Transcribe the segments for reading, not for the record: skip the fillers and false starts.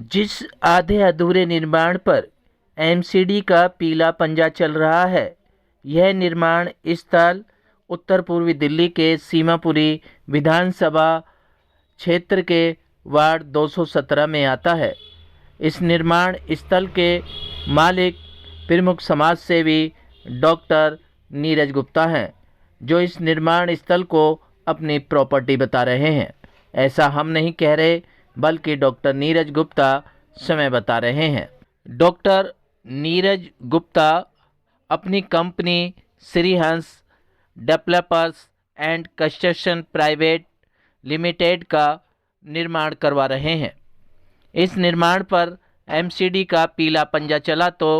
जिस आधे अधूरे निर्माण पर एमसीडी का पीला पंजा चल रहा है, यह निर्माण स्थल उत्तर पूर्वी दिल्ली के सीमापुरी विधानसभा क्षेत्र के वार्ड 217 में आता है। इस निर्माण स्थल के मालिक प्रमुख समाज सेवी डॉक्टर नीरज गुप्ता हैं, जो इस निर्माण स्थल को अपनी प्रॉपर्टी बता रहे हैं। ऐसा हम नहीं कह रहे, बल्कि डॉक्टर नीरज गुप्ता समय बता रहे हैं। डॉक्टर नीरज गुप्ता अपनी company Shri Hans developers and construction private limited का निर्माण करवा रहे हैं। इस निर्माण पर एमसीडी का पीला पंजा चला तो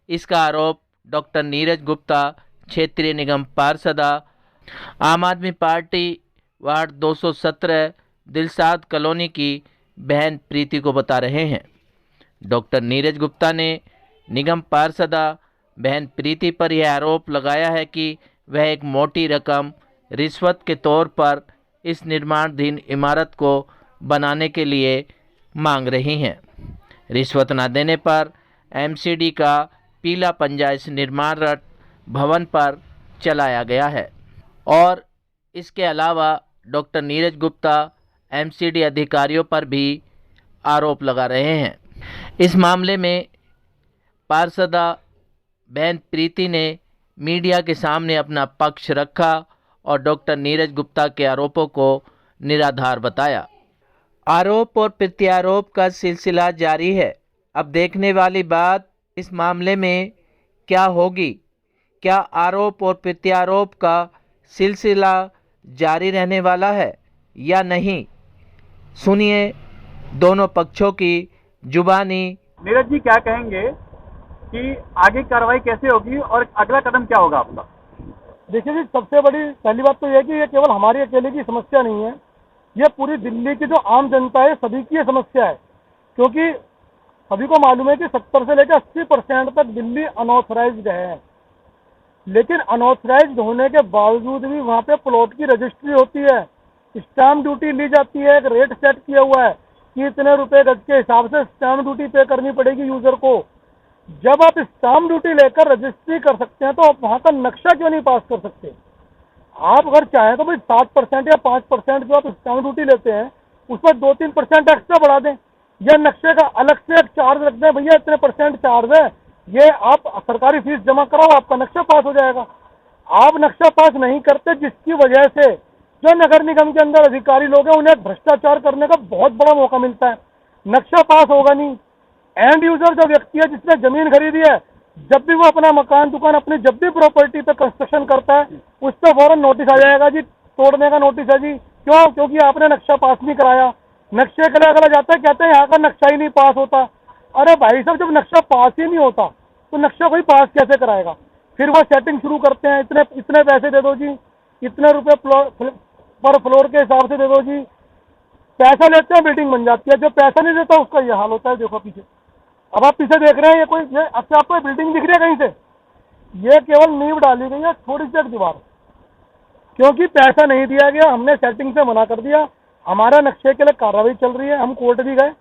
इसका आरोप डॉक्टर नीरज गुप्ता क्षेत्रीय निगम पार्षद आम आदमी पार्टी वार्ड 217 दिलसाद कॉलोनी की बहन प्रीति को बता रहे हैं। डॉक्टर नीरज गुप्ता ने निगम पार्षद बहन प्रीति पर यह आरोप लगाया है कि वह एक मोटी रकम रिश्वत के तौर पर इस निर्माणाधीन इमारत को बनाने के लिए मांग रही हैं। रिश्वत न देने पर एमसीडी का पीला पंजा इस निर्माणरत भवन पर चलाया गया है और इसके अलावा डॉक्टर नीरज गुप्ता एमसीडी अधिकारियों पर भी आरोप लगा रहे हैं। इस मामले में पार्षद बहन प्रीति ने मीडिया के सामने अपना पक्ष रखा और डॉक्टर नीरज गुप्ता के आरोपों को निराधार बताया। आरोप और प्रत्यारोप का सिलसिला जारी है। अब देखने वाली बात इस मामले में क्या होगी। क्या आरोप और प्रत्यारोप का सिलसिला जारी रहने वाला है या नहीं? सुनिए दोनों पक्षों की जुबानी। नीरज जी क्या कहेंगे कि आगे कार्रवाई कैसे होगी और अगला कदम क्या होगा आपका? देखिए जी, सबसे बड़ी पहली बात तो यह है कि ये केवल हमारी अकेले की समस्या नहीं है, ये पूरी दिल्ली की जो आम जनता है सभी की ये समस्या है। क्योंकि सभी को मालूम है कि 70 से लेकर 80% तक दिल्ली अनऑथराइज्ड है, लेकिन अनऑथराइज्ड होने के बावजूद भी वहाँ पे प्लॉट की रजिस्ट्री होती है, स्टैम्प ड्यूटी ली जाती है, एक रेट सेट किया हुआ है कि इतने रुपए गज के हिसाब से स्टैम्प ड्यूटी पे करनी पड़ेगी यूजर को। जब आप स्टैम्प ड्यूटी लेकर रजिस्ट्री कर सकते हैं तो आप वहाँ का नक्शा क्यों नहीं पास कर सकते? आप अगर चाहें तो भाई 7% या 5% जो आप स्टैम्प ड्यूटी लेते हैं उस पर 2-3% एक्स्ट्रा बढ़ा दें, या नक्शे का अलग से एक चार्ज रख दें, भैया इतने % चार्ज है, ये आप सरकारी फीस जमा कराओ, आपका नक्शा पास हो जाएगा। आप नक्शा पास नहीं करते, जिसकी वजह से जो नगर निगम के अंदर अधिकारी लोग हैं उन्हें भ्रष्टाचार करने का बहुत बड़ा मौका मिलता है। नक्शा पास होगा नहीं, एंड यूजर जो व्यक्ति है जिसने जमीन खरीदी है, जब भी वो अपना मकान दुकान अपनी जब भी प्रॉपर्टी पे कंस्ट्रक्शन करता है उस पर फौरन नोटिस आ जाएगा जी, तोड़ने का नोटिस है जी। क्यों? क्योंकि आपने नक्शा पास नहीं कराया। नक्शे के लिए अगला जाता है, कहते हैं यहाँ का नक्शा ही नहीं पास होता। अरे भाई साहब, जब नक्शा पास ही नहीं होता तो नक्शा कोई पास कैसे कराएगा? फिर वो सेटिंग शुरू करते हैं, इतने इतने पैसे दे दो जी, इतने रुपए पर फ्लोर के हिसाब से दे दो जी। पैसा लेते हैं, बिल्डिंग बन जाती है। जो पैसा नहीं देता उसका ये हाल होता है। देखो पीछे, अब आप पीछे देख रहे हैं, ये अच्छा आपको बिल्डिंग दिख रही है कहीं से? ये केवल नींव डाली गई है, थोड़ी सी एक दीवार, क्योंकि पैसा नहीं दिया गया। हमने सेटिंग से मना कर दिया, हमारा नक्शे के लिए कार्रवाई चल रही है, हम कोर्ट भी गए,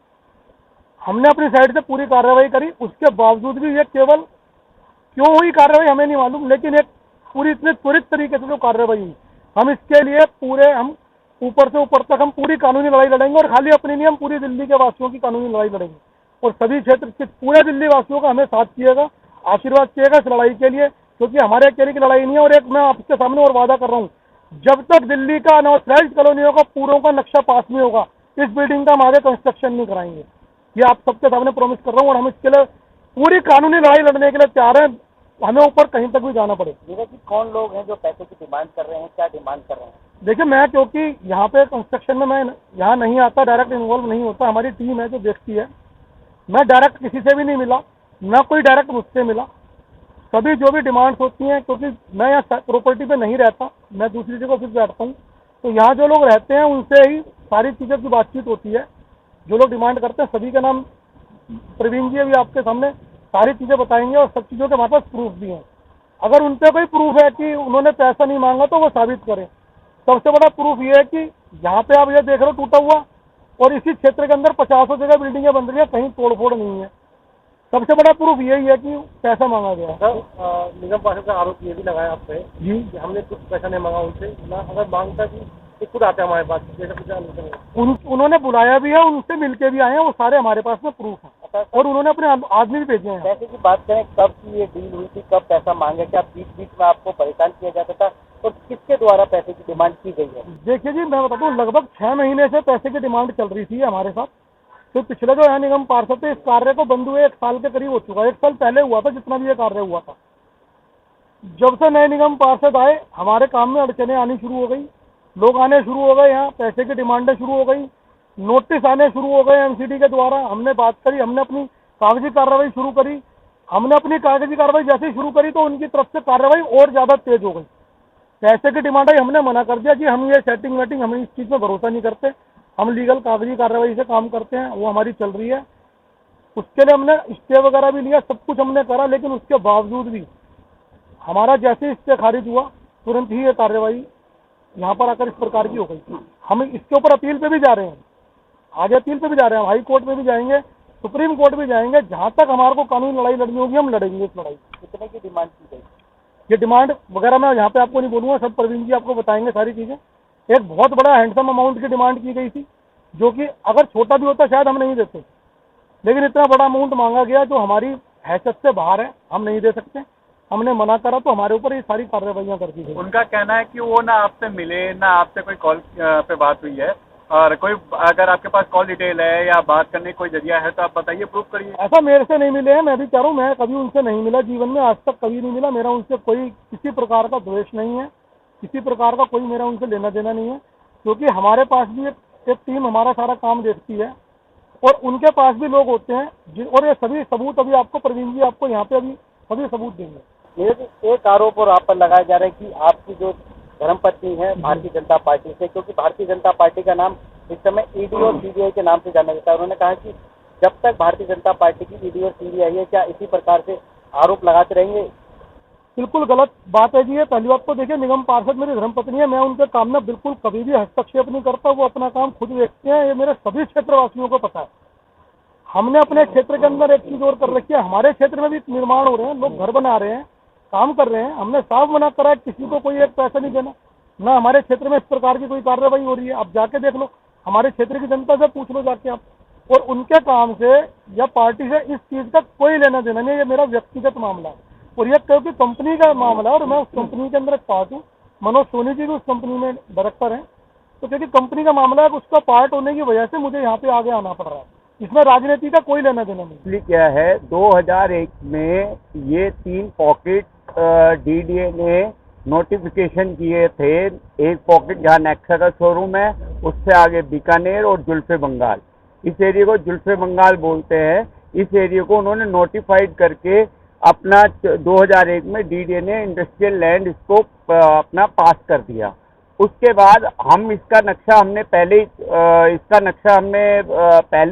हमने अपनी साइड से पूरी कार्रवाई करी, उसके बावजूद भी ये केवल क्यों हुई कार्रवाई हमें नहीं मालूम, लेकिन एक पूरी इतने त्वरित तरीके से जो कार्रवाई हुई, हम इसके लिए पूरे हम ऊपर से ऊपर तक हम पूरी कानूनी लड़ाई लड़ेंगे। और खाली अपनी नहीं, हम पूरी दिल्ली के वासियों की कानूनी लड़ाई लड़ेंगे और सभी क्षेत्र के पूरे दिल्ली वासियों का हमें साथ किएगा, आशीर्वाद किएगा इस लड़ाई के लिए, क्योंकि हमारे अकेले की लड़ाई नहीं है। और एक मैं आपके सामने और वादा कर रहा हूँ, जब तक दिल्ली का अनऑथराइज्ड कॉलोनियों का पूरों का नक्शा पास नहीं होगा, इस बिल्डिंग का हम आगे कंस्ट्रक्शन नहीं कराएंगे। ये आप सबके सामने प्रॉमिस कर रहा हूँ। और हम इसके लिए पूरी कानूनी लड़ाई लड़ने के लिए तैयार हैं, हमें ऊपर कहीं तक भी जाना पड़े। कि कौन लोग हैं जो पैसे की डिमांड कर रहे हैं, क्या डिमांड कर रहे हैं? देखिए, मैं क्योंकि यहाँ पे कंस्ट्रक्शन में मैं यहाँ नहीं आता, डायरेक्ट इन्वॉल्व नहीं होता, हमारी टीम है जो देखती है। मैं डायरेक्ट किसी से भी नहीं मिला, ना कोई डायरेक्ट मुझसे मिला। सभी जो भी डिमांड्स होती हैं, क्योंकि मैं यहाँ प्रॉपर्टी पे नहीं रहता, मैं दूसरी जगह ऑफिस बैठता हूँ, तो यहाँ जो लोग रहते हैं उनसे ही सारी चीज़ों की बातचीत होती है। जो लोग डिमांड करते हैं सभी का नाम प्रवीण जी अभी आपके सामने सारी चीज़ें बताएंगे और सब चीज़ों के हमारे पास प्रूफ भी हैं। अगर उन पर कोई प्रूफ है कि उन्होंने पैसा नहीं मांगा तो वो साबित करें। सबसे बड़ा प्रूफ ये है कि यहाँ पे आप ये देख रहे हो टूटा हुआ, और इसी क्षेत्र के अंदर 50 जगह बिल्डिंगें बन रही है, कहीं तोड़फोड़ नहीं है। सबसे बड़ा प्रूफ यही है कि पैसा मांगा गया है। सर, निगम पार्षद का आरोप ये भी लगाया आप पे जी, कि हमने कुछ पैसा नहीं मांगा उनसे, ना अगर मांगता कि ये खुद आते हमारे पास, जैसे कुछ नहीं। उन्होंने बुलाया भी है, उनसे मिलके भी आए हैं, वो सारे हमारे पास में प्रूफ है, और उन्होंने अपने आदमी भी भेजे हैं। पैसे की बात करें, कब की ये डील हुई थी, कब पैसा मांगे, क्या बीच बीच में आपको परेशान किया जाता था और किसके द्वारा पैसे की डिमांड की गई है? देखिए जी, मैं बताता हूँ, लगभग 6 महीने से पैसे की डिमांड चल रही थी हमारे साथ। तो पिछले जो है निगम पार्षद थे, इस कार्य को बंद हुए 1 साल के करीब हो चुका है। 1 साल पहले हुआ था जितना भी ये कार्य हुआ था। जब से नए निगम पार्षद आए, हमारे काम में अड़चने आनी शुरू हो गई, लोग आने शुरू हो गए, यहाँ पैसे की डिमांडें शुरू हो गई, नोटिस आने शुरू हो गए एमसीडी के द्वारा। हमने बात करी, हमने अपनी कागजी कार्रवाई शुरू करी। हमने अपनी कागजी कार्रवाई जैसे ही शुरू करी तो उनकी तरफ से कार्रवाई और ज़्यादा तेज हो गई। पैसे की डिमांड आई, हमने मना कर दिया कि हम ये सेटिंग वेटिंग, हम इस चीज़ में भरोसा नहीं करते, हम लीगल कागजी कार्रवाई से काम करते हैं, वो हमारी चल रही है। उसके लिए हमने स्टे वगैरह भी लिया, सब कुछ हमने करा, लेकिन उसके बावजूद भी हमारा जैसे स्टे खारिज हुआ, तुरंत ही ये कार्रवाई यहाँ पर आकर इस प्रकार की हो गई। हम इसके ऊपर अपील पे भी जा रहे हैं, आगे अपील पे भी जा रहे हैं, हाई कोर्ट में भी जाएंगे, सुप्रीम कोर्ट भी जाएंगे। जहाँ तक हमारे को कानूनी लड़ाई लड़नी होगी, हम लड़ेंगे इस लड़ाई। कितने की डिमांड की गई? ये डिमांड वगैरह मैं यहाँ पे आपको नहीं बोलूँगा, सब प्रवीण जी आपको बताएंगे सारी चीज़ें। एक बहुत बड़ा हैंडसम अमाउंट की डिमांड की गई थी, जो कि अगर छोटा भी होता शायद हम नहीं देते, लेकिन इतना बड़ा अमाउंट मांगा गया जो हमारी हैसियत से बाहर है, हम नहीं दे सकते। हमने मना करा तो हमारे ऊपर ये सारी कार्रवाइयाँ कर दी गई। उनका कहना है कि वो ना आपसे मिले, ना आपसे कोई कॉल पे बात हुई है, और कोई अगर आपके पास कॉल डिटेल है या बात करने का कोई जरिया है तो आप बताइए, प्रूफ करिए। ऐसा मेरे से नहीं मिले हैं, मैं भी कह रहा हूँ, मैं कभी उनसे नहीं मिला जीवन में, आज तक कभी नहीं मिला। मेरा उनसे कोई किसी प्रकार का द्वेष नहीं है, किसी प्रकार का कोई मेरा उनसे लेना देना नहीं है, क्योंकि हमारे पास भी एक टीम हमारा सारा काम देखती है, और उनके पास भी लोग होते हैं और ये सभी सबूत अभी आपको प्रवीण जी आपको यहाँ पे अभी सभी सबूत देंगे। एक आरोप और आप पर लगाया जा रहा है कि आपकी जो धर्मपत्नी है भारतीय जनता पार्टी से, क्योंकि भारतीय जनता पार्टी का नाम इस समय ईडी और सीबीआई के नाम से जाना जाता है। उन्होंने कहा कि जब तक भारतीय जनता पार्टी की ईडी और सीबीआई है, क्या इसी प्रकार से आरोप लगाते रहेंगे? बिल्कुल गलत बात है जी। ये पहली बात तो देखिए, निगम पार्षद मेरी धर्मपत्नी है, मैं उनके काम में बिल्कुल कभी भी हस्तक्षेप नहीं करता, वो अपना काम खुद देखते हैं, ये मेरे सभी क्षेत्रवासियों को पता है। हमने अपने क्षेत्र के अंदर एक चीज और कर रखी है, हमारे क्षेत्र में भी निर्माण हो रहे हैं, लोग घर बना रहे हैं, काम कर रहे हैं। हमने साफ मना करा है किसी को कोई एक पैसा नहीं देना, ना हमारे क्षेत्र में इस प्रकार की कोई कार्रवाई हो रही है। आप जाके देख लो, हमारे क्षेत्र की जनता से पूछ लो जाके आप, और उनके काम से या पार्टी से इस चीज का कोई लेना देना नहीं है। ये मेरा व्यक्तिगत मामला है, और ये क्योंकि कंपनी का मामला है और मैं उस कंपनी के अंदर एक पार्ट हूँ। मनोज सोनी जी भी उस कंपनी में डायरेक्टर हैं, तो क्योंकि कंपनी का मामला है, उसका पार्ट होने की वजह से मुझे यहाँ पे आगे आना पड़ रहा है। इसमें राजनीति का कोई लेना देना नहीं। इसलिए क्या है, 2001 में ये 3 पॉकेट डीडीए ने नोटिफिकेशन किए थे। एक पॉकेट जहाँ नेक्सा का शोरूम है, उससे आगे बीकानेर और जुल्फे बंगाल, इस एरिया को जुल्फे बंगाल बोलते हैं। इस एरिया को उन्होंने नोटिफाइड करके अपना 2001 में डीडीए ने इंडस्ट्रियल लैंड इसको अपना पास कर दिया। उसके बाद हम इसका नक्शा हमने पहले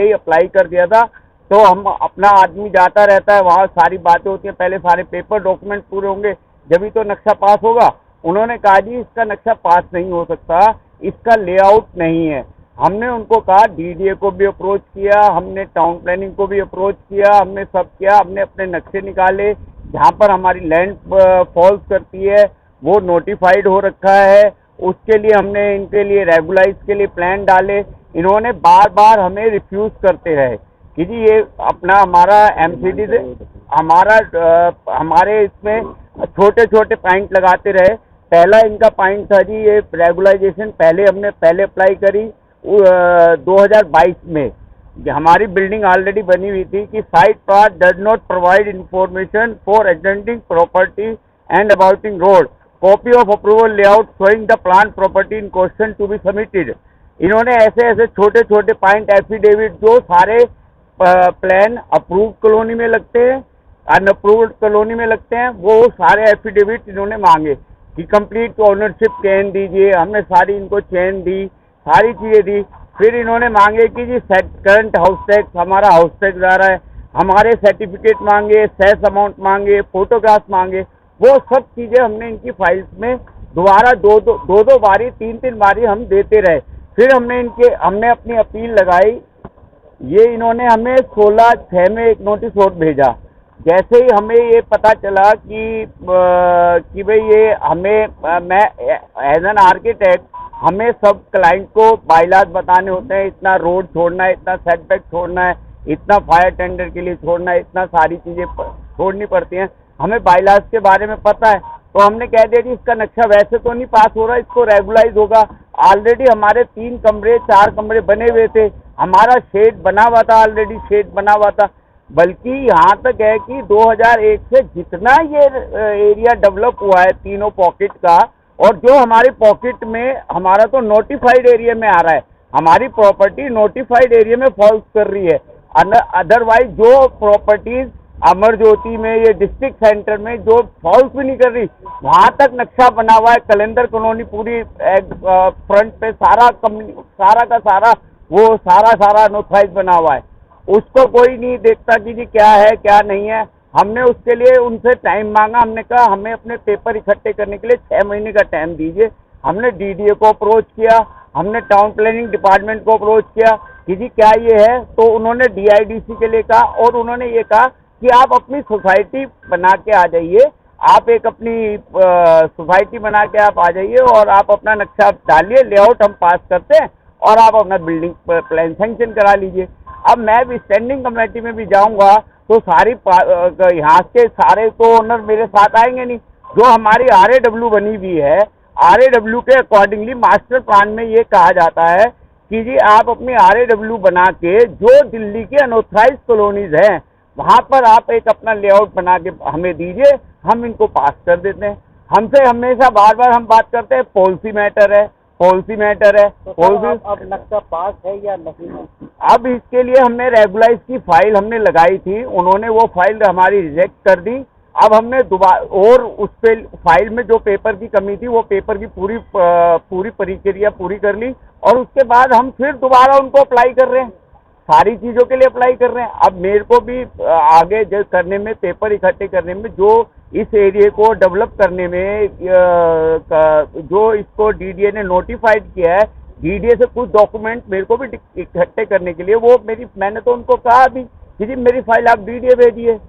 ही अप्लाई कर दिया था। तो हम अपना आदमी जाता रहता है, वहाँ सारी बातें होती हैं, पहले सारे पेपर डॉक्यूमेंट पूरे होंगे जब तो नक्शा पास होगा। उन्होंने कहा जी इसका नक्शा पास नहीं हो सकता, इसका लेआउट नहीं है। हमने उनको कहा, डीडीए को भी अप्रोच किया, हमने टाउन प्लानिंग को भी अप्रोच किया, हमने सब किया, हमने अपने नक्शे निकाले, जहाँ पर हमारी लैंड फॉल्स करती है वो नोटिफाइड हो रखा है। उसके लिए हमने इनके लिए रेगुलाइज के लिए प्लान डाले। इन्होंने बार बार हमें रिफ्यूज़ करते रहे कि जी ये अपना हमारा एमसीडी से हमारे इसमें छोटे छोटे पॉइंट लगाते रहे। पहला इनका पॉइंट था जी, ये रेगुलाइजेशन पहले अप्लाई करी 2022 में। हमारी बिल्डिंग ऑलरेडी बनी हुई थी कि site part does not provide information for adjoining property and abutting road, copy of approval layout showing the plant property in question to be submitted. इन्होंने ऐसे छोटे छोटे पॉइंट एफिडेविट जो सारे प्लान अप्रूव्ड कॉलोनी में लगते हैं, अनअप्रूव्ड कॉलोनी में लगते हैं, वो सारे एफिडेविट इन्होंने मांगे कि कंप्लीट ओनरशिप चेन दीजिए। हमने सारी इनको चेन दी, सारी चीज़ें दी। फिर इन्होंने मांगे कि जी करंट हाउस टैक्स, हमारा हाउस टैक्स आ रहा है, हमारे सर्टिफिकेट मांगे, सेस अमाउंट मांगे, फोटोग्राफ मांगे। वो सब चीज़ें हमने इनकी फाइल्स में दोबारा दो बारी 3 बारी हम देते रहे। फिर हमने अपनी अपील लगाई। ये इन्होंने हमें 16/6 में एक नोटिस और भेजा। जैसे ही हमें ये पता चला कि भाई ये हमें मैं एज एन आर्किटेक्ट हमें सब क्लाइंट को बाइलाज बताने होते हैं, इतना रोड छोड़ना है, इतना सेटबैक छोड़ना है, इतना फायर टेंडर के लिए छोड़ना है, इतना सारी चीज़ें छोड़नी पड़ती हैं, हमें बाइलाज के बारे में पता है। तो हमने कह दिया कि इसका नक्शा वैसे तो नहीं पास हो रहा, इसको रेगुलाइज होगा। ऑलरेडी हमारे 3 कमरे 4 कमरे बने हुए थे, हमारा शेड बना हुआ था, ऑलरेडी शेड बना हुआ था। बल्कि यहाँ तक है कि 2001 से जितना ये एरिया डेवलप हुआ है तीनों पॉकेट का, और जो हमारी पॉकेट में हमारा तो नोटिफाइड एरिया में आ रहा है, हमारी प्रॉपर्टी नोटिफाइड एरिया में फॉल्स कर रही है। अदरवाइज जो प्रॉपर्टीज अमर ज्योति में, ये डिस्ट्रिक्ट सेंटर में जो फॉल्स भी नहीं कर रही, वहाँ तक नक्शा बना हुआ है। कलेंदर कॉलोनी पूरी फ्रंट पे सारा का सारा वो सारा नोटिफाइड बना हुआ है, उसको कोई नहीं देखता कि जी क्या है क्या नहीं है। हमने उसके लिए उनसे टाइम मांगा, हमने कहा हमें अपने पेपर इकट्ठे करने के लिए 6 महीने का टाइम दीजिए। हमने डीडीए को अप्रोच किया, हमने टाउन प्लानिंग डिपार्टमेंट को अप्रोच किया कि जी क्या ये है, तो उन्होंने डीआईडीसी के लिए कहा, और उन्होंने ये कहा कि आप अपनी सोसाइटी बना के आ जाइए, आप एक अपनी सोसाइटी बना के आप आ जाइए और आप अपना नक्शा डालिए, लेआउट हम पास करते हैं और आप अपना बिल्डिंग प्लान सैंक्शन करा लीजिए। अब मैं भी स्टैंडिंग कमेटी में भी जाऊंगा तो सारी यहाँ के सारे तो ओनर मेरे साथ आएंगे नहीं। जो हमारी RAW बनी हुई है, RAW के अकॉर्डिंगली मास्टर प्लान में ये कहा जाता है कि जी आप अपनी RAW बना के जो दिल्ली के अनऑथराइज कॉलोनीज हैं वहाँ पर आप एक अपना लेआउट बना के हमें दीजिए, हम इनको पास कर देते हैं। हमसे हमेशा बार बार हम बात करते हैं पॉलिसी मैटर है, पॉलिसी मैटर है, तो पॉलिसी। अब नक्शा पास है या नहीं है? अब इसके लिए हमने रेगुलाइज की फाइल हमने लगाई थी, उन्होंने वो फाइल हमारी रिजेक्ट कर दी। अब हमने दोबारा और उस पे फाइल में जो पेपर की कमी थी वो पेपर की पूरी प्रक्रिया पूरी कर ली, और उसके बाद हम फिर दोबारा उनको अप्लाई कर रहे हैं, सारी चीज़ों के लिए अप्लाई कर रहे हैं। अब मेरे को भी आगे जो करने में, पेपर इकट्ठे करने में, जो इस एरिया को डेवलप करने में जो इसको डीडीए ने नोटिफाइड किया है, डीडीए से कुछ डॉक्यूमेंट मेरे को भी इकट्ठे करने के लिए वो मैंने तो उनको कहा भी कि जी मेरी फाइल आप डीडीए भेजिए,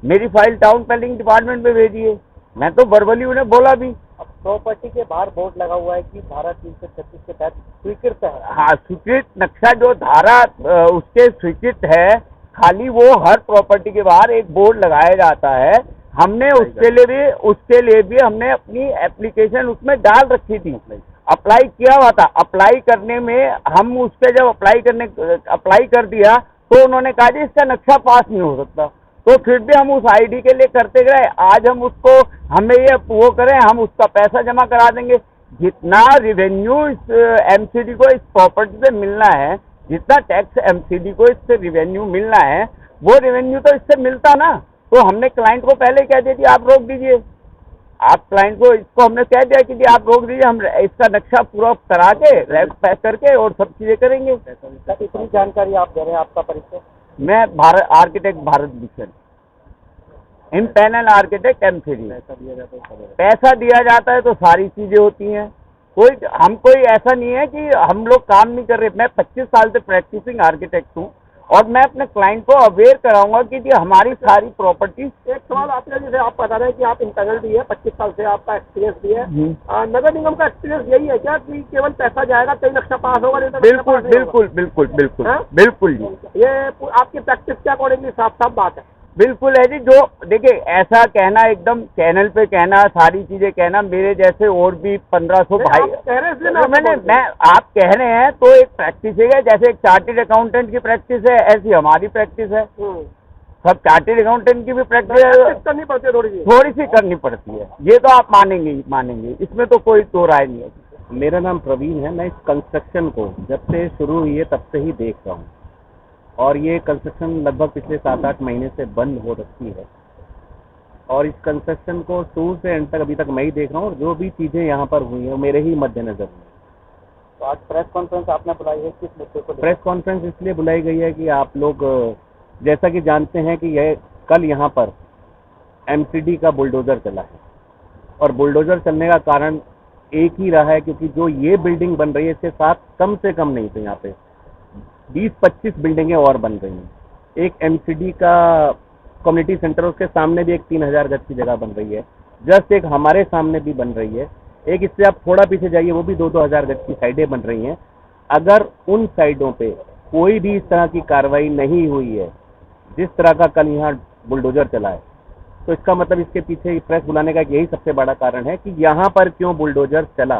मेरी फाइल टाउन प्लानिंग डिपार्टमेंट में भेजिए। मैं तो वर्बली उन्हें बोला भी। अब प्रॉपर्टी के बाहर बोर्ड लगा हुआ है कि धारा 336 के तहत स्वीकृत है। हाँ, स्वीकृत नक्शा जो धारा उसके स्वीकृत है, खाली वो हर प्रॉपर्टी के बाहर एक बोर्ड लगाया जाता है। हमने उसके लिए भी हमने अपनी एप्लीकेशन उसमें डाल रखी थी, अप्लाई किया हुआ था। अप्लाई करने में हम उस पर जब अप्लाई कर दिया तो उन्होंने कहा जी इसका नक्शा पास नहीं हो सकता, तो फिर भी हम उस आईडी के लिए करते गए। आज हम उसको हमें ये वो करें, हम उसका पैसा जमा करा देंगे। जितना रिवेन्यू इस एमसीडी को इस प्रॉपर्टी से मिलना है, जितना टैक्स एमसीडी को इससे रिवेन्यू मिलना है, वो रिवेन्यू तो इससे मिलता ना। तो हमने क्लाइंट को पहले कह दिया कि आप रोक दीजिए, आप क्लाइंट को इसको हमने कह दिया कि जी आप रोक दीजिए, हम इसका नक्शा पूरा करा के रैक पैक करके और सब चीज़ें करेंगे। इतनी जानकारी आप दे रहे हैं, आपका परिचय? मैं architect Bharat Bhushan, empanel architect MCD. पैसा दिया जाता है तो सारी चीज़ें होती हैं। कोई ऐसा नहीं है कि हम लोग काम नहीं कर रहे। मैं 25 साल से प्रैक्टिसिंग आर्किटेक्ट हूँ और मैं अपने क्लाइंट को अवेयर कराऊंगा कि जी हमारी सारी प्रॉपर्टीज। एक सवाल आपने, जैसे आप बता रहे हैं कि आप इंटरनल भी है, 25 साल से आपका एक्सपीरियंस भी है, नगर निगम का एक्सपीरियंस यही है क्या कि केवल पैसा जाएगा तभी नक्शा पास होगा? नहीं तो बिल्कुल बिल्कुल बिल्कुल बिल्कुल बिल्कुल जी, ये आपकी प्रैक्टिस के अकॉर्डिंगली साफ साफ बात है। बिल्कुल है जी। जो देखिए, ऐसा कहना एकदम चैनल पे कहना, सारी चीजें कहना, मेरे जैसे और भी 1500 भाई आप कह रहे हैं इसलिए आप कह रहे हैं तो एक प्रैक्टिस है। जैसे एक चार्टेड अकाउंटेंट की प्रैक्टिस है, ऐसी हमारी प्रैक्टिस है। सब चार्टेड अकाउंटेंट की भी प्रैक्टिस करनी पड़ती है, थोड़ी सी करनी पड़ती है। ये तो आप मानेंगे, इसमें तो कोई दो राय नहीं है। मेरा नाम प्रवीण है। मैं इस कंस्ट्रक्शन को जब से शुरू हुई है तब से ही देख रहा हूँ, और ये कंस्ट्रक्शन लगभग पिछले 7-8 महीने से बंद हो रखी है, और इस कंस्ट्रक्शन को शुरू से एंड तक अभी तक मैं ही देख रहा हूँ। और जो भी चीज़ें यहाँ पर हुई हैं वो मेरे ही मद्देनजर में। तो आज प्रेस कॉन्फ्रेंस आपने बुलाई है, किस मुद्दे को? प्रेस कॉन्फ्रेंस इसलिए बुलाई गई है कि आप लोग जैसा कि जानते हैं कि यह कल यहाँ पर एमसीडी का बुलडोज़र चला है, और बुलडोज़र चलने का कारण एक ही रहा है, क्योंकि जो ये बिल्डिंग बन रही है इसके साथ कम से कम नहीं तो यहाँ पे 20-25 बिल्डिंगें और बन रही हैं। एक एमसीडी का कम्युनिटी सेंटर, उसके सामने भी एक 3000 गज की जगह बन रही है। जस्ट एक हमारे सामने भी बन रही है। एक इससे आप थोड़ा पीछे जाइए, वो भी 2-2 हजार गज की साइडें बन रही हैं। अगर उन साइडों पे कोई भी इस तरह की कार्रवाई नहीं हुई है, जिस तरह का कल यहाँ बुलडोजर चला है, तो इसका मतलब इसके पीछे प्रेस बुलाने का यही सबसे बड़ा कारण है कि यहाँ पर क्यों बुलडोजर चला।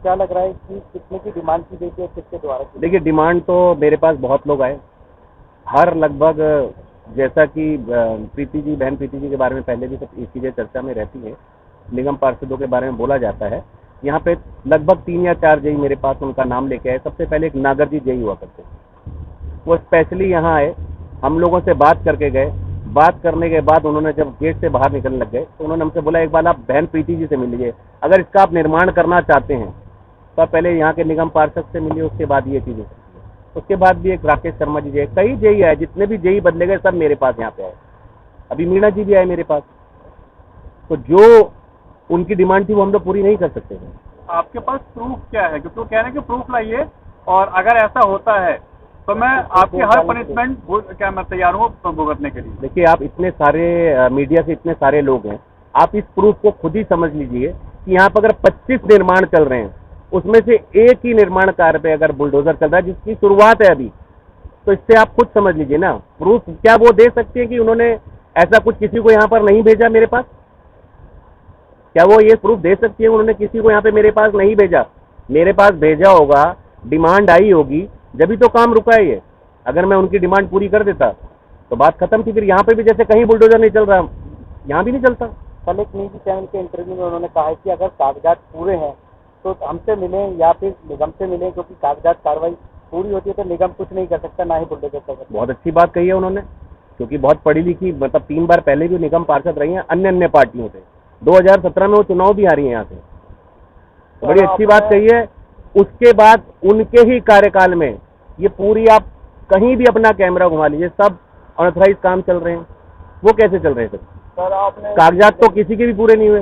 क्या लग रहा है कि कितने की डिमांड की गई थी और किसके द्वारा की? देखिए, डिमांड तो मेरे पास बहुत लोग आए, हर लगभग, जैसा कि प्रीति जी, बहन प्रीति जी के बारे में पहले भी सब ये चीज़ें चर्चा में रहती हैं, निगम पार्षदों के बारे में बोला जाता है। यहाँ पे लगभग 3 या 4 जेई मेरे पास उनका नाम लेके आए। सबसे पहले एक नागर जी जेई हुआ करते, वो स्पेशली यहाँ आए, हम लोगों से बात करके गए। बात करने के बाद उन्होंने जब गेट से बाहर निकलने लग गए तो उन्होंने हमसे बोला, एक बार आप बहन प्रीति जी से मिल लीजिए, अगर इसका आप निर्माण करना चाहते हैं तो आप पहले यहाँ के निगम पार्षद से मिलिए, उसके बाद ये चीज़ें। उसके बाद भी एक राकेश शर्मा जी जेई, कई जेई आए, जितने भी जेई बदले गए सब मेरे पास यहाँ पे आए। अभी मीणा जी भी आए मेरे पास। तो जो उनकी डिमांड थी वो हम लोग पूरी नहीं कर सकते थे। आपके पास प्रूफ क्या है? क्योंकि वो कह रहे हैं कि प्रूफ लाइए, और अगर ऐसा होता है तो मैं आपकी हर पनिशमेंट क्या मैं तैयार हूँ भुगतने के लिए। देखिए, आप इतने सारे मीडिया से इतने सारे लोग हैं, आप इस प्रूफ को खुद ही समझ लीजिए कि यहाँ पर अगर 25 निर्माण चल रहे हैं, उसमें से एक ही निर्माण कार्य पे अगर बुलडोजर चल रहा है जिसकी शुरुआत है अभी, तो इससे आप खुद समझ लीजिए ना। प्रूफ क्या वो दे सकते हैं कि उन्होंने ऐसा कुछ किसी को यहाँ पर नहीं भेजा मेरे पास? क्या वो ये प्रूफ दे सकती है उन्होंने किसी को यहाँ पे मेरे पास नहीं भेजा? मेरे पास भेजा होगा, डिमांड आई होगी, जब तो काम रुका है ये। अगर मैं उनकी डिमांड पूरी कर देता तो बात खत्म थी। फिर यहाँ पे भी जैसे कहीं बुलडोजर नहीं चल रहा, यहाँ भी नहीं चलता। कल एक निजी चैनल के इंटरव्यू में उन्होंने कहा है कि अगर कागजात पूरे हैं तो हमसे मिलें या फिर निगम से मिलें, क्योंकि कागजात कार्रवाई पूरी होती है तो निगम कुछ नहीं कर सकता, ना ही बुलडोजर कर सकता। बहुत अच्छी बात कही है उन्होंने, क्योंकि बहुत पढ़ी लिखी, मतलब 3 बार पहले भी निगम पार्षद रही हैं अन्य पार्टियों से। 2017 में वो चुनाव भी हारी है यहाँ से, तो बड़ी अच्छी बात कही है। उसके बाद उनके ही कार्यकाल में ये पूरी, आप कहीं भी अपना कैमरा घुमा लीजिए, सब अनऑथराइज काम चल रहे हैं। वो कैसे चल रहे थे सर? आपने कागजात तो किसी के भी पूरे नहीं हुए,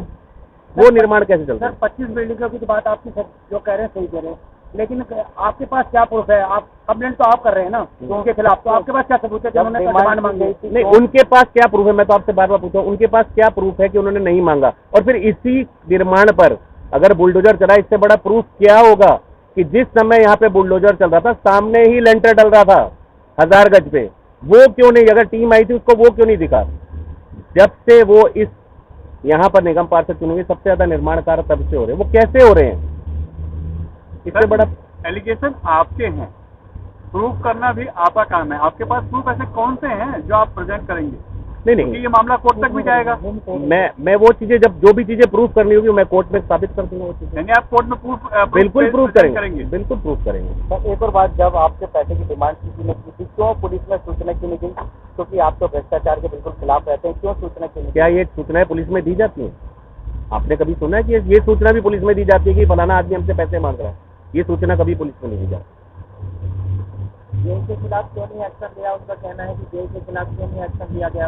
वो निर्माण कैसे चल रहा है? 25 बिल्डिंगों की तो बात आपकी सर जो कह रहे हैं सही कह रहे हैं, लेकिन आपके पास क्या प्रूफ है? आप कंप्लेंट तो आप कर रहे हैं ना उनके खिलाफ, तो आपके पास क्या सबूत है कि उन्होंने डिमांड मांगी? नहीं, उनके पास क्या प्रूफ है? मैं तो आपसे बार बार पूछा हूँ, उनके पास क्या प्रूफ है कि उन्होंने नहीं मांगा? और फिर इसी निर्माण पर अगर बुलडोजर चला, इससे बड़ा प्रूफ क्या होगा कि जिस समय यहाँ पे बुलडोजर चल रहा था सामने ही लेंटर डल रहा था 1000 गज पे, वो क्यों नहीं, अगर टीम आई थी उसको वो क्यों नहीं दिखा? जब से वो इस यहाँ पर निगम पार्षद चुने, सबसे ज्यादा निर्माण कार्य तब से हो रहे हैं। वो कैसे हो रहे हैं? इससे बड़ा एलिगेशन आपके हैं, प्रूफ करना भी आपका काम है। आपके पास प्रूफ ऐसे कौन से हैं जो आप प्रेजेंट करेंगे? नहीं, ये मामला कोर्ट तक भी जाएगा। मैं वो चीजें, जब जो भी चीजें प्रूफ करनी होगी मैं कोर्ट में स्थापित कर दूंगा वो चीजें। यानी आप कोर्ट में प्रूफ बिल्कुल प्रूफ करेंगे, बिल्कुल प्रूफ करेंगे। सर, एक और बात, जब आपसे पैसे की डिमांड किसी ने की थी, क्यों पुलिस में सूचना क्यों नहीं दी? क्योंकि आप तो भ्रष्टाचार के बिल्कुल खिलाफ रहते हैं, क्यों सूचना क्यों नहीं? क्या ये सूचनाएं पुलिस में दी जाती हैं? आपने कभी सुना है कि ये सूचना भी पुलिस में दी जाती है कि फलाना आदमी हमसे पैसे मांग रहा है? ये सूचना कभी पुलिस में नहीं दी जाती। जेई के खिलाफ क्यों नहीं एक्शन लिया? उनका कहना है कि जेई के खिलाफ क्यों नहीं एक्शन लिया गया?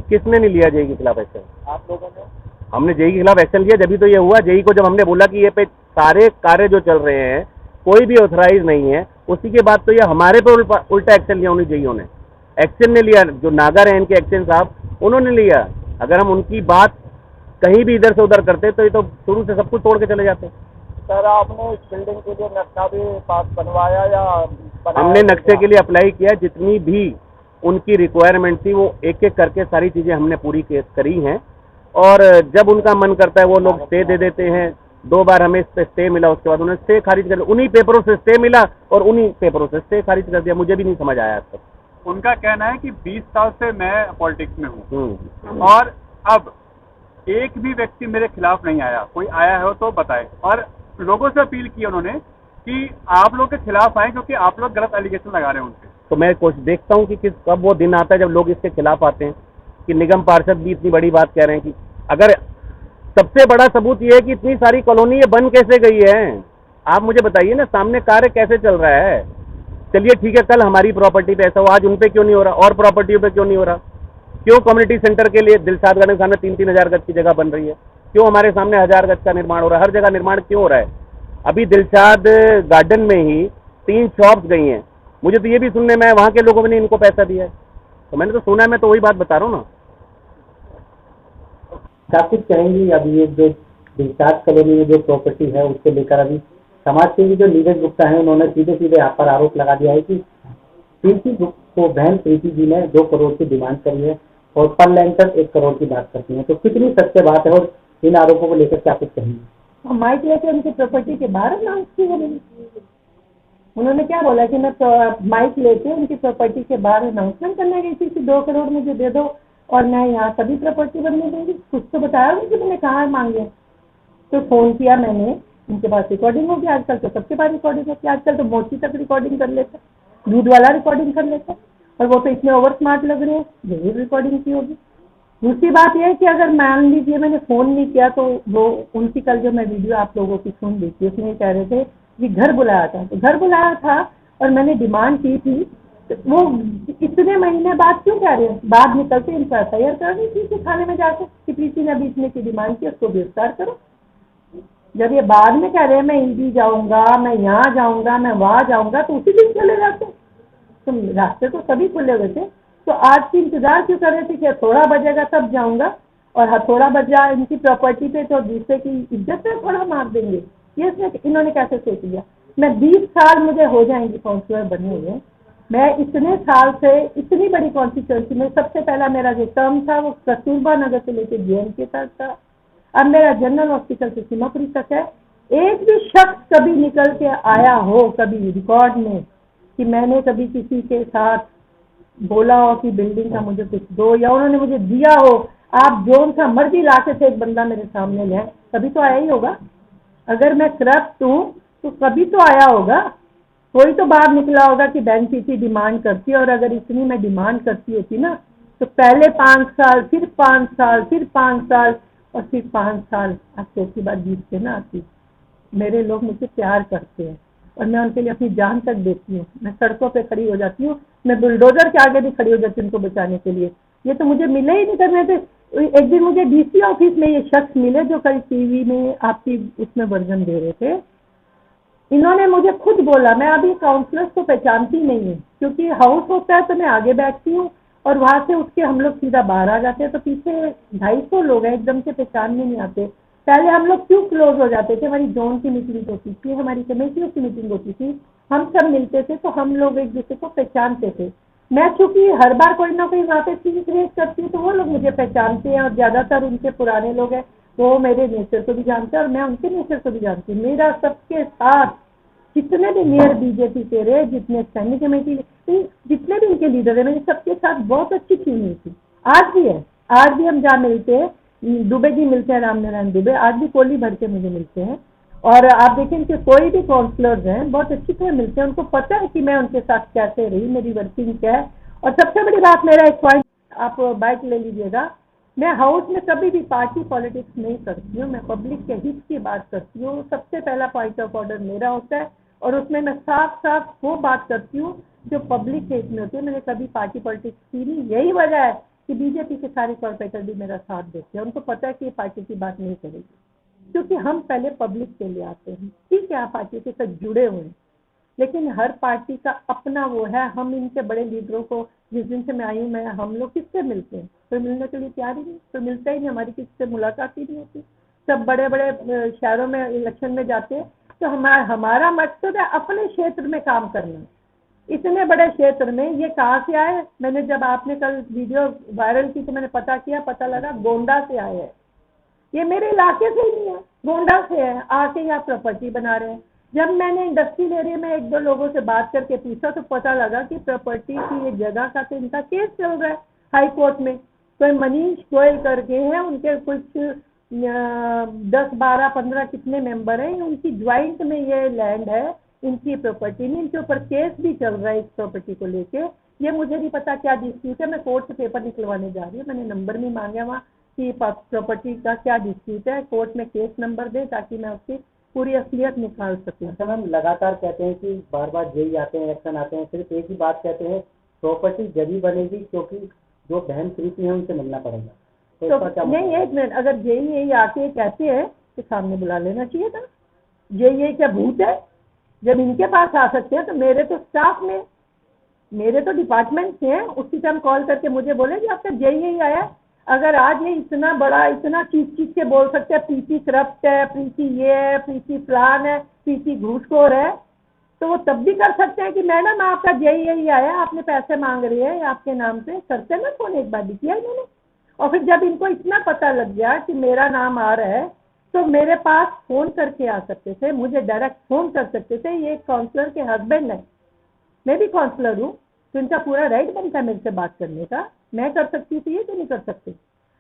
किसने नहीं लिया जेई के खिलाफ एक्शन? आप लोगों ने। हमने जेई के खिलाफ एक्शन लिया, जब भी तो ये हुआ। जेई को जब हमने बोला कि ये पे सारे कार्य जो चल रहे हैं कोई भी ऑथराइज नहीं है, उसी के बाद तो ये हमारे पे उल्टा एक्शन लिया उन्हीं जेईओ ने। एक्शन ने लिया, जो नागर हैं इनके एक्शन साहब, उन्होंने लिया। अगर हम उनकी बात कहीं भी इधर से उधर करते तो ये तो शुरू से सब कुछ तोड़ के चले जाते। सर, आपने इस बिल्डिंग के लिए नक्शा भी पास बनवाया या हमने नक्शे के लिए अप्लाई किया, जितनी भी उनकी रिक्वायरमेंट थी वो एक एक करके सारी चीज़ें हमने पूरी करी हैं। और जब उनका मन करता है वो लोग स्टे दे देते हैं। 2 बार हमें इस पे स्टे मिला, उसके बाद उन्होंने स्टे खारिज कर दिया। उन्हीं पेपरों से स्टे मिला और उन्हीं पेपरों से स्टे खारिज कर दिया। मुझे भी नहीं समझ आया आज तक। उनका कहना है कि 20 साल से मैं पॉलिटिक्स में हूँ और अब एक भी व्यक्ति मेरे खिलाफ नहीं आया। कोई आया हो तो बताए। और लोगों से अपील की उन्होंने कि आप लोग के खिलाफ आए क्योंकि आप लोग गलत एलिगेशन लगा रहे हैं उनसे। तो मैं कुछ देखता हूँ कि कब वो दिन आता है जब लोग इसके खिलाफ आते हैं कि निगम पार्षद भी इतनी बड़ी बात कह रहे हैं कि अगर सबसे बड़ा सबूत ये है कि इतनी सारी कॉलोनी ये बन कैसे गई है? आप मुझे बताइए ना, सामने कार्य कैसे चल रहा है? चलिए ठीक है, कल हमारी प्रॉपर्टी पे ऐसा हो, आज उन पे क्यों नहीं हो रहा? और प्रॉपर्टियों पे क्यों नहीं हो रहा? क्यों कम्युनिटी सेंटर के लिए दिलशाद गार्डन सामने 3-3 हजार गज की जगह बन रही है? क्यों हमारे सामने 1000 गज का निर्माण हो रहा है, हर जगह निर्माण क्यों हो रहा है। अभी दिलशाद गार्डन में ही 3 शॉप्स गई हैं, मुझे तो ये भी सुनने में वहाँ के लोगों ने इनको पैसा दिया है, तो मैंने तो सुना है, मैं तो वही बात बता रहा हूँ ना। क्या कुछ कहेंगी अभी ये जो दिलशाद कॉलोनी में जो प्रॉपर्टी है उसको लेकर अभी समाज सेवी जो नीरज गुप्ता है उन्होंने सीधे सीधे यहाँ पर आरोप लगा दिया है कि प्रीति को बहन प्रीति जी ने 2 करोड़ की डिमांड करी है और पर लैंटर 1 करोड़ की बात करती है, तो कितनी सत्य बात है और इन आरोपों को लेकर क्या कुछ कहेंगे। माइक लेके उनकी प्रॉपर्टी के बाहर अनाउंस की है। उन्होंने क्या बोला कि मैं माइक लेके उनकी प्रॉपर्टी के बाहर अनाउंसमेंट करने गई थी कि 2 करोड़ मुझे दे दो और मैं यहाँ तभी प्रॉपर्टी बनने दूंगी। कुछ तो बताया नहीं कि मैंने कहाँ मांगे। तो फोन किया मैंने, उनके पास रिकॉर्डिंग होगी। आजकल तो सबके पास रिकॉर्डिंग होती है, आजकल तो मोची तक रिकॉर्डिंग कर लेते, दूध वाला रिकॉर्डिंग कर लेता, और वो तो इतने ओवर स्मार्ट लग रहे हैं, जरूर रिकॉर्डिंग की होगी। दूसरी बात यह है कि अगर मान लीजिए मैंने फ़ोन नहीं किया तो वो उनकी कल जो मैं वीडियो आप लोगों की सुन ली थी उसमें कह रहे थे कि घर बुलाया था, तो घर बुलाया था और मैंने डिमांड की थी, तो वो इतने महीने बाद क्यों कह रहे हैं। बाद निकलते इनको FIR कर दी थी थाने में जाकर कि प्रीति ने अभी इतने की डिमांड की, उसको गिरफ्तार करो। जब ये बाद में कह रहे हैं मैं ईडी जाऊँगा, मैं यहाँ जाऊँगा, मैं वहाँ जाऊँगा, तो उसी दिन चले जाते। तो रास्ते तो सभी खुले हुए थे, तो आज की इंतजार क्यों कर रहे थे कि थोड़ा बजेगा तब जाऊंगा, और हथौड़ा बजा इनकी प्रॉपर्टी पे तो दूसरे की इज्जत पे थोड़ा मार देंगे। ये इन्होंने कैसे सोच लिया। मैं 20 साल मुझे हो जाएंगे काउंसलर बने हुए, मैं इतने साल से इतनी बड़ी कॉन्स्टिट्यूंसी में सबसे पहला मेरा जो टर्म था वो कस्तूरबा नगर से लेकर JNK तक था, अब मेरा जनरल हॉस्पिटल से सीमापुरी तक है। एक भी शख्स कभी निकल के आया हो कभी रिकॉर्ड में कि मैंने कभी किसी के साथ बोला हो कि बिल्डिंग का मुझे कुछ दो, या उन्होंने मुझे दिया हो, आप जो सा मर्जी लाके से एक बंदा मेरे सामने ले, कभी तो आया ही होगा। अगर मैं करप्ट हूँ तो कभी तो आया होगा, कोई तो बाहर निकला होगा कि बैंक इतनी डिमांड करती है, और अगर इतनी मैं डिमांड करती होती ना तो पहले 5 साल, फिर 5 साल, फिर 5 साल और फिर 5 साल, अब चौथी बार जीत के ना आती। मेरे लोग मुझे प्यार करते हैं और मैं उनके लिए अपनी जान तक देती हूँ। मैं सड़कों पे खड़ी हो जाती हूँ, मैं बुलडोजर के आगे भी खड़ी हो जाती हूँ उनको बचाने के लिए। ये तो मुझे मिले ही नहीं करने थे। एक दिन मुझे DC ऑफिस में ये शख्स मिले जो कल TV में आपकी उसमें वर्जन दे रहे थे। इन्होंने मुझे खुद बोला, मैं अभी काउंसलर्स को पहचानती नहीं हूँ, क्योंकि हाउस होता है तो मैं आगे बैठती हूँ और वहाँ से उठ के हम लोग सीधा बाहर आ जाते हैं, तो पीछे 250 लोग हैं, एकदम से पहचान में नहीं आते। पहले हम लोग क्यों क्लोज हो जाते थे, हमारी जोन की मीटिंग होती थी, हमारी कमेटियों की मीटिंग होती थी, हम सब मिलते थे तो हम लोग एक दूसरे को पहचानते थे। मैं चूंकि हर बार कोई ना कोई वहाँ पे चीज क्रिएट करती हूँ तो वो लोग मुझे पहचानते हैं, और ज़्यादातर उनके पुराने लोग हैं, वो मेरे नेचर को भी जानते हैं और मैं उनके नेचर को भी जानती हूँ। मेरा सबके साथ जितने भी मेयर BJP के रहे, जितने स्टैंडिंग कमेटी, जितने भी इनके लीडर है, मेरे सबके साथ बहुत अच्छी टीम हुई थी। आज भी है, आज भी हम जहाँ मिलते हैं, दुबे जी मिलते हैं, रामनारायण दुबे, आज भी कोली भर के मुझे मिलते हैं। और आप देखें कि कोई भी काउंसलर्स हैं बहुत अच्छी तरह मिलते हैं, उनको पता है कि मैं उनके साथ कैसे रही, मेरी वर्किंग क्या है। और सबसे बड़ी बात, मेरा एक पॉइंट आप बाइक ले लीजिएगा, मैं हाउस में कभी भी पार्टी पॉलिटिक्स नहीं करती हूँ, मैं पब्लिक के हित की बात करती हूँ। सबसे पहला पॉइंट ऑफ ऑर्डर मेरा होता है और उसमें मैं साफ साफ वो बात करती हूँ जो पब्लिक के हित में होती है। मैंने कभी पार्टी पॉलिटिक्स की नहीं, यही वजह है कि BJP के सारे कॉर्पोरेटर भी मेरा साथ देते हैं। उनको पता है कि ये पार्टी की बात नहीं करेगी, क्योंकि हम पहले पब्लिक के लिए आते हैं। ठीक है, आप पार्टी के साथ जुड़े हुए हैं, लेकिन हर पार्टी का अपना वो है। हम इनके बड़े लीडरों को, जिस दिन से मैं आई हूँ, मैं हम लोग किससे मिलते हैं, कोई मिलने के लिए तैयार ही नहीं, कोई मिलता ही नहीं, हमारी किसी से मुलाकात ही नहीं होती। सब बड़े बड़े शहरों में इलेक्शन में जाते हैं, तो हमारा मकसद है अपने क्षेत्र में काम करना। इतने बड़े क्षेत्र में ये कहाँ से आए, मैंने जब आपने कल वीडियो वायरल की तो मैंने पता किया, पता लगा गोंडा से आए हैं। ये मेरे इलाके से ही नहीं है, गोंडा से है, आके यहाँ प्रॉपर्टी बना रहे हैं। जब मैंने इंडस्ट्रियल एरिया में 1-2 लोगों से बात करके पूछा तो पता लगा कि प्रॉपर्टी की ये जगह का तो इनका केस चल रहा है हाई कोर्ट में। कोई मनीष गोयल करके हैं, उनके कुछ 10, 12, 15 कितने मेंबर हैं, उनकी ज्वाइंट में ये लैंड है, इनकी प्रॉपर्टी नहीं, इनके ऊपर केस भी चल रहा है इस प्रॉपर्टी को लेके। ये मुझे नहीं पता क्या डिस्प्यूट है, मैं कोर्ट से पेपर निकलवाने जा रही हूँ। मैंने नंबर भी मांगा वहाँ कि प्रॉपर्टी का क्या डिस्प्यूट है, कोर्ट में केस नंबर दे ताकि मैं उसकी पूरी असलियत निकाल सकूँ। अच्छा मैम, लगातार कहते हैं कि बार बार जेई आते हैं, इलेक्शन आते हैं, सिर्फ एक ही बात कहते हैं, प्रॉपर्टी जब ही बनेगी क्योंकि जो बहन प्रीति है उनसे मिलना पड़ेगा। तो इसका क्या नहीं, एक मिनट, अगर जेईई आके कहते हैं तो सामने बुला लेना चाहिए था। जेईई क्या भूत है? जब इनके पास आ सकते हैं तो मेरे तो स्टाफ में, मेरे तो डिपार्टमेंट से हैं, उसी टाइम कॉल करके मुझे बोले कि आपका जेईई आया। अगर आज ये इतना बड़ा, इतना चीख के बोल सकते हैं प्रीति करप्ट है, प्रीति ये है, प्रीति फलान है, प्रीति घूसखोर है, तो वो तब भी कर सकते हैं कि मैडम आपका जेईई आया, आपने पैसे मांग रही है आपके नाम से, करते ना फोन। एक बार भी किया इन्होंने। और फिर जब इनको इतना पता लग गया कि मेरा नाम आ रहा है तो मेरे पास फोन करके आ सकते थे, मुझे डायरेक्ट फोन कर सकते थे। ये एक काउंसलर के हस्बैंड है, मैं भी काउंसलर हूँ, तो इनका पूरा राइट बनता है मेरे से बात करने का। मैं कर सकती थी, ये तो नहीं कर सकती।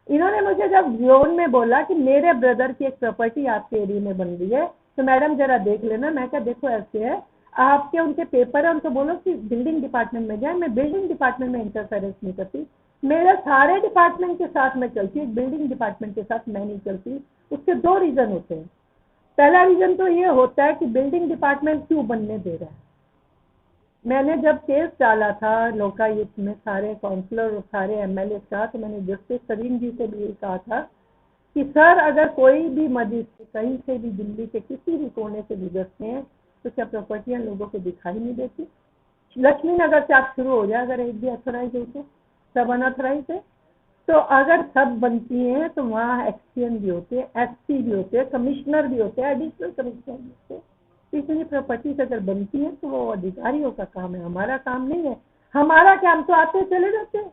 इन्होंने मुझे जब जोन में बोला कि मेरे ब्रदर की एक प्रॉपर्टी आपके एरिया में बन रही है, तो मैडम जरा देख लेना। मैं क्या, देखो ऐसे है, आपके उनके पेपर है, उनको बोलो कि बिल्डिंग डिपार्टमेंट में जाए। मैं बिल्डिंग डिपार्टमेंट में इंटरफेरेंस नहीं करती, मेरे सारे डिपार्टमेंट के साथ मैं चलती हूँ, बिल्डिंग डिपार्टमेंट के साथ मैं नहीं चलती। उसके दो रीजन होते हैं। पहला रीजन तो ये होता है कि बिल्डिंग डिपार्टमेंट क्यों बनने दे रहा है। मैंने जब केस डाला था लोकायुक्त में सारे काउंसलर और सारे एमएलए का, तो मैंने जस्टिस सलीम जी से भी यही कहा था कि सर अगर कोई भी मजिस्ट्रेट कहीं से भी दिल्ली के किसी भी कोने से गुजरते हैं तो क्या प्रॉपर्टियां लोगों को दिखाई नहीं देती? लक्ष्मी नगर से आप शुरू हो जाए, अगर एक भी अथोराइज हो तो, सब अनऑथोराइज है। तो अगर सब बनती हैं तो वहाँ एक्सपीएन भी होते हैं, एसपी भी होते हैं, कमिश्नर भी होते हैं, एडिशनल कमिश्नर भी होते हैं। इतनी प्रॉपर्टीज अगर बनती है तो वो अधिकारियों का काम है, हमारा काम नहीं है। हमारा काम तो आते चले जाते हैं।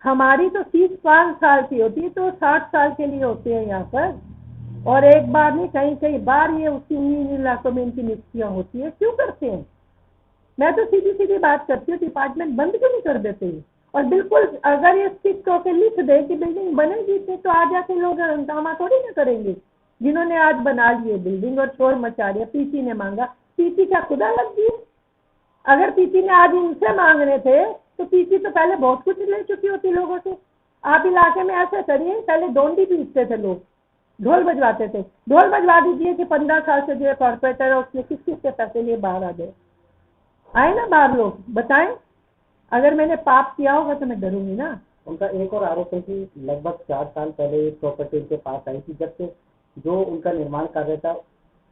हमारी तो फीस 5 साल की होती है, तो 60 साल के लिए होते हैं यहाँ पर। और एक बार नहीं, कई कई बार ये उसी उन्हीं इलाकों में इनकी नियुक्तियाँ होती है। क्यों करते हैं? मैं तो सीधी सीधी बात करती हूँ, डिपार्टमेंट बंद क्यों नहीं कर देते? और बिल्कुल अगर ये स्टिक होकर लिख दे कि बिल्डिंग बनेगी तो आ जाके लोग हंगामा थोड़ी ना करेंगे। जिन्होंने आज बना लिए बिल्डिंग और शोर मचा दिया, पीसी ने मांगा, पीसी क्या खुदा लग गई? अगर पीसी ने आज इनसे मांगने थे तो पीसी तो पहले बहुत कुछ ले चुकी होती लोगों से। आप इलाके में ऐसा करिए, पहले डोंडी पीटते थे लोग, ढोल बजवाते थे। ढोल बजवा दीजिए कि 15 साल से जो कॉर्पोरेटर है उसने किस किस के पैसे लिए बाहर आ गए। आए ना बाहर लोग, बताएं। अगर मैंने पाप किया होगा तो मैं डरूंगी ना। उनका एक और आरोप है कि लगभग 4 साल पहले एक प्रॉपर्टी उनके पास आई थी, जब से जो उनका निर्माण कार्य था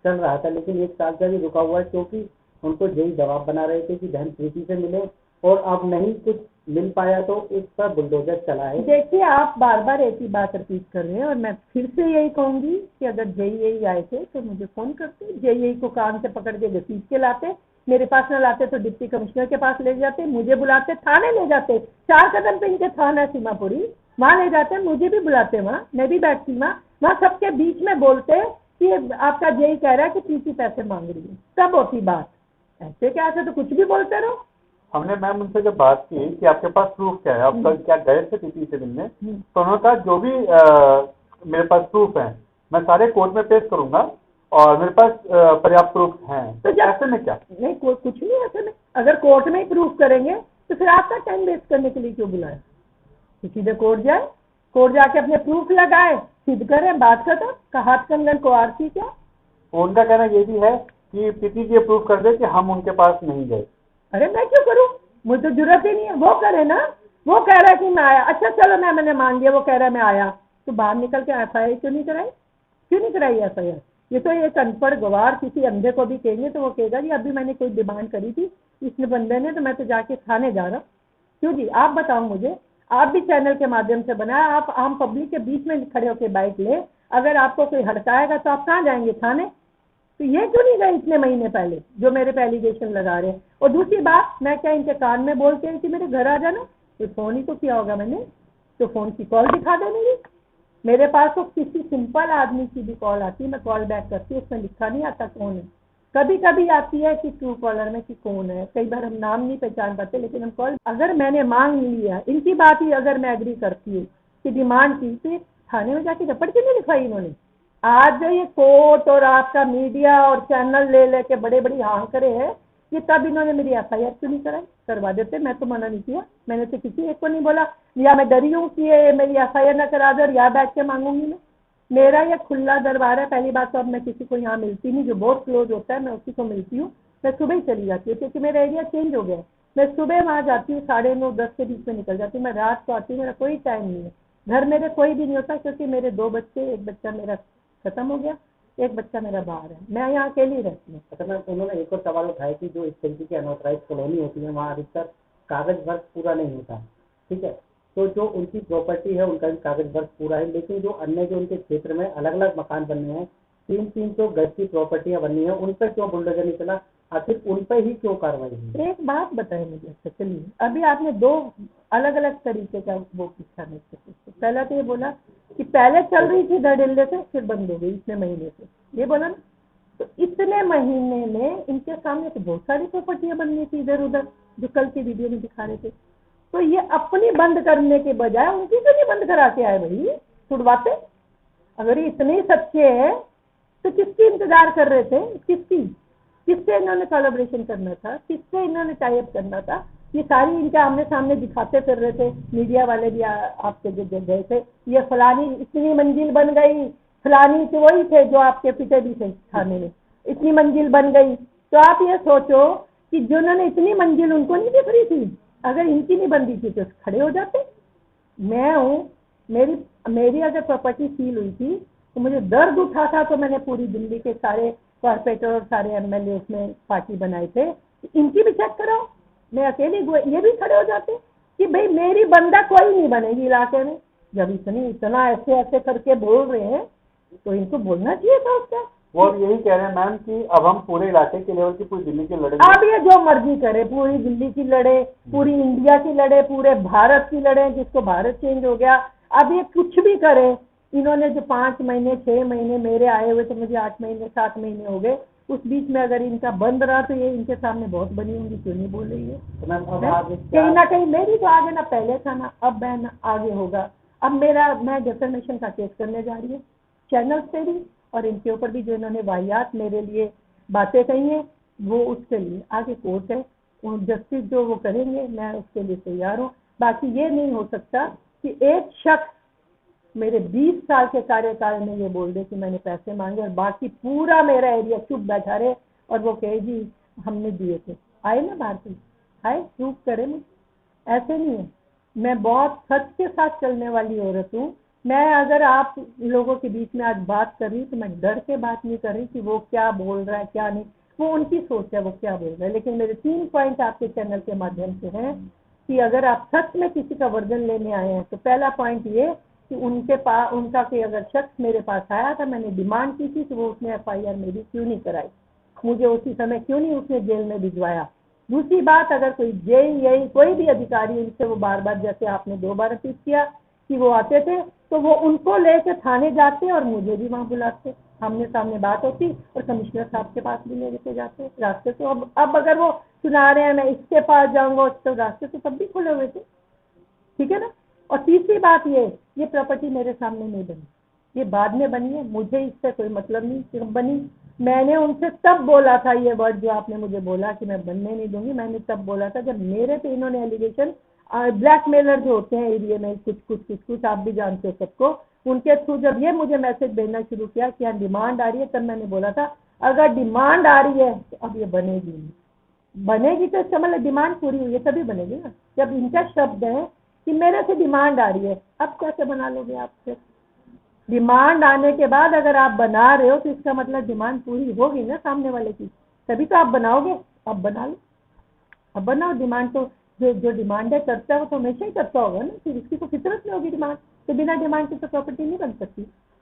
चल रहा था, लेकिन 1 साल से भी रुका हुआ है, क्योंकि उनको यही दबाव बना रहे थे कि धन प्रीति से मिले, और अब नहीं कुछ मिल पाया तो इस पर बुलडोजर चला है। देखिए, आप बार बार एक ही बात रिपीट कर रहे हैं, और मैं फिर से यही कहूंगी कि अगर जेईई आए थे तो मुझे फोन करते, जेईई को कान से पकड़ के घसीट के लाते, मेरे पास न लाते तो डिप्टी कमिश्नर के पास ले जाते, मुझे बुलाते, थाने ले जाते। 4 कदम पे इनके थाना है सीमापुरी, वहाँ ले जाते, मुझे भी बुलाते, वहाँ मैं भी बैठती, वहाँ सबके बीच में बोलते कि आपका जेई कह रहा है कि पीसी पैसे मांग रही है, तब होती बात। ऐसे क्या, ऐसे तो कुछ भी बोलते रहो। हमने मैम उनसे जब बात की कि आपके पास प्रूफ क्या है, आप कल क्या गए थे पीसी से मिलने, तो उन्होंने कहा जो भी मेरे पास प्रूफ है मैं सारे कोर्ट में पेश करूंगा और मेरे पास पर्याप्त प्रूफ हैं। तो ऐसे में क्या नहीं, कुछ नहीं ऐसे में। अगर कोर्ट में ही प्रूफ करेंगे तो फिर आपका टाइम वेस्ट करने के लिए क्यों बुलाया? सीधे कोर्ट जाए, कोर्ट जाके अपने प्रूफ लगाए, सिद्ध करें, बात खत्म। का हाथ कंगन को आरती क्या? उनका कहना ये भी है कि पीसी जी प्रूफ कर दे कि हम उनके पास नहीं गए। अरे मैं क्यों करूं, मुझे तो जरूरत ही नहीं है। वो करे ना, वो कह रहा है कि मैं आया, अच्छा चलो मैंने मान लिया, वो कह रहा है मैं आया, तो बाहर निकल के एफआईआर क्यों नहीं कराई? क्यों नहीं कराई एफआईआर? ये तो एक अनपढ़ गवार किसी अंधे को भी कहेंगे तो वो कहेगा जी अभी मैंने कोई डिमांड करी थी इसने बंदे ने, तो मैं तो जाके थाने जा रहा हूँ। क्यों जी? आप बताओ मुझे, आप भी चैनल के माध्यम से बनाया, आप आम पब्लिक के बीच में खड़े होकर बाइक ले, अगर आपको कोई हड़काएगा तो आप कहाँ जाएंगे? थाने। तो ये क्यों नहीं गए इतने महीने पहले जो मेरे पे एलिगेशन लगा रहे हैं? और दूसरी बात, मैं क्या इनके कान में बोलते हैं कि मेरे घर आ जाना? तो फोन ही तो किया होगा मैंने, तो फोन की कॉल दिखा दे मेरे पास तो किसी सिंपल आदमी की भी कॉल आती है, मैं कॉल बैक करती हूँ, उसमें लिखा नहीं आता कौन है। कभी कभी आती है कि ट्रू कॉलर में कि कौन है, कई बार हम नाम नहीं पहचान पाते, लेकिन हम कॉल, अगर मैंने मांग लिया इनकी बात ही अगर मैं एग्री करती हूँ कि डिमांड की, तो थाने में जाके रपट क्यों नहीं लिखवाई इन्होंने? आज जो ये कोर्ट और आपका मीडिया और चैनल ले लेके बड़े बड़ी आंकड़े हैं, ये तब इन्होंने मेरी एफआईआर क्यों नहीं कराई? करवा देते, मैं तो मना नहीं किया, मैंने तो किसी एक को नहीं बोला या मैं डरी हूँ कि ये मेरी एफआईआर ना करा दे और यहाँ बैठ के मांगूंगी मैं। मेरा ये खुला दरबार है। पहली बात तो अब मैं किसी को यहाँ मिलती नहीं, जो बहुत क्लोज होता है मैं उसी को मिलती हूँ। मैं सुबह ही चली जाती हूँ क्योंकि मेरा एरिया चेंज हो गया है। मैं सुबह वहाँ जाती हूँ, 9:30 10 के बीच में निकल जाती हूँ, मैं रात को आती हूँ, मेरा कोई टाइम नहीं है। घर मेरे कोई भी नहीं होता, क्योंकि मेरे 2 बच्चे, एक बच्चा मेरा खत्म हो गया, एक बच्चा मेरा बाहर है, मैं यहाँ अकेली ही रहती हूँ। अच्छा मैम, उन्होंने एक और सवाल उठाया कि जो इस तरीके की अनऑथराइज कॉलोनी होती है वहाँ अधिकतर कागज वर्क पूरा नहीं होता, ठीक है, तो जो उनकी प्रॉपर्टी है उनका भी कागज वर्क पूरा है, लेकिन जो अन्य जो उनके क्षेत्र में अलग अलग मकान बनने हैं, 3-3 गज की प्रॉपर्टियां बननी है, उन पर क्यों बुलडोजर नहीं चला, आखिर उन पर ही क्यों कार्रवाई हुई? एक बात बताए मुझे, अच्छा चलिए, अभी आपने 2 अलग अलग तरीके का वो पूछा मुझसे। पहला तो ये बोला कि पहले चल रही थी धड़ल्ले से, फिर बंद हो गई इतने महीने से, ये बोला ना। तो इतने महीने में इनके सामने तो बहुत सारी प्रॉपर्टियां बननी थी इधर उधर, जो कल की वीडियो में दिखा रहे थे। तो ये अपनी बंद करने के बजाय उनकी क्यों नहीं बंद करा के आए भाई, छुड़वाते। अगर ये इतने ही सच्चे हैं तो किसकी इंतजार कर रहे थे, किससे इन्होंने कोलैबोरेशन करना था, किससे इन्होंने टाई अप करना था? ये सारी इनके आमने सामने दिखाते फिर रहे थे, मीडिया वाले भी आपके जो गए थे, ये फलानी इतनी मंजिल बन गई, फलानी तो वही थे जो आपके पिता भी थे थाने में, इतनी मंजिल बन गई। तो आप ये सोचो कि जिन्होंने इतनी मंजिल उनको नहीं दिख रही थी, अगर इनकी नहीं बन रही थी तो खड़े हो जाते। मैं हूँ, मेरी अगर प्रॉपर्टी सील हुई थी तो मुझे दर्द उठा था, तो मैंने पूरी दिल्ली के सारे कॉर्पोरेटर और सारे एमएलए उसमें पार्टी बनाए थे, इनकी भी चेक करो। मैं अकेली ये भी खड़े हो जाते कि भाई मेरी बंदा कोई नहीं बनेगी इलाके में। जब इतना ऐसे ऐसे करके बोल रहे हैं तो इनको बोलना चाहिए था उसका। वो यही कह रहे हैं मैम कि अब हम पूरे इलाके के लेवल की पूरी दिल्ली की लड़ेंगे। अब ये जो मर्जी करे, पूरी दिल्ली की लड़े, पूरी इंडिया की लड़े, पूरे भारत की लड़े, जिसको भारत चेंज हो गया, अब ये कुछ भी करे। इन्होंने जो 5 महीने 6 महीने मेरे आए हुए, तो मुझे 8 महीने 7 महीने हो गए, उस बीच में अगर इनका बंद रहा तो ये इनके सामने बहुत बनी होंगी, क्यों नहीं बोल रही है? कहीं ना कहीं मेरी तो आगे ना पहले था ना अब मैं ना आगे होगा। अब मैं डिफेमेशन का केस करने जा रही हूँ, चैनल पे भी और इनके ऊपर भी, जो इन्होंने वाहियात मेरे लिए बातें कही हैं, वो उसके लिए आगे कोर्ट है, जस्टिस जो वो करेंगे, मैं उसके लिए तैयार हूँ। बाकी ये नहीं हो सकता कि एक शख्स मेरे 20 साल के कार्यकाल में ये बोल दे कि मैंने पैसे मांगे और बाकी पूरा मेरा एरिया चुप बैठा रहे और वो कहे जी हमने दिए थे। आए ना भारती, आए प्रूफ करे मुझे, ऐसे नहीं है। मैं बहुत सच के साथ चलने वाली औरत हूँ। मैं अगर आप लोगों के बीच में आज बात कर रही तो मैं डर के बात नहीं कर रही कि वो क्या बोल रहा है क्या नहीं, वो उनकी सोच है वो क्या बोल रहा है। लेकिन मेरे 3 पॉइंट आपके चैनल के माध्यम से हैं कि अगर आप सच में किसी का वर्जन लेने आए हैं तो पहला पॉइंट ये कि उनका कोई अगर शख्स मेरे पास आया था, मैंने डिमांड की थी तो वो उसने FIR मेरी क्यों नहीं कराई, मुझे उसी समय क्यों नहीं उसने जेल में भिजवाया। दूसरी बात, अगर कोई जेई कोई भी अधिकारी उनसे वो बार बार, जैसे आपने 2 बार रिपीट किया कि वो आते थे, तो वो उनको लेकर थाने जाते और मुझे भी वहाँ बुलाते, आमने सामने बात होती और कमिश्नर साहब के पास भी लेके जाते रास्ते। तो अब अगर वो सुना रहे हैं मैं इसके पास जाऊंगा, तो रास्ते तो तब भी खुले हुए थे, ठीक है ना। और तीसरी बात ये प्रॉपर्टी मेरे सामने नहीं बनी, ये बाद में बनी है, मुझे इससे कोई मतलब नहीं कि बनी। मैंने उनसे तब बोला था ये वर्ड जो आपने मुझे बोला कि मैं बनने नहीं दूंगी, मैंने तब बोला था जब मेरे पे इन्होंने एलिगेशन, ब्लैकमेलर जो होते हैं एरिया में कुछ आप भी जानते हो सबको, उनके थ्रू जब ये मुझे मैसेज भेजना शुरू किया कि यहाँ डिमांड आ रही है, तब मैंने बोला था अगर डिमांड आ रही है तो अब ये बनेगी नहीं, बनेगी तो इसका मतलब डिमांड पूरी हुई है तभी बनेगी ना। जब इनका शब्द है कि मेरे से डिमांड आ रही है, अब कैसे बना लोगे आप? फिर डिमांड आने के बाद अगर आप बना रहे हो तो इसका मतलब डिमांड पूरी होगी ना सामने वाले की, तभी तो आप बनाओगे। अब बना लो, अब बनाओ। डिमांड तो जो डिमांड है करता है वो तो हमेशा ही करता होगा ना, फिर इसकी तो फितरत में होगी डिमांड, तो बिना डिमांड की तो प्रॉपर्टी नहीं बन सकती।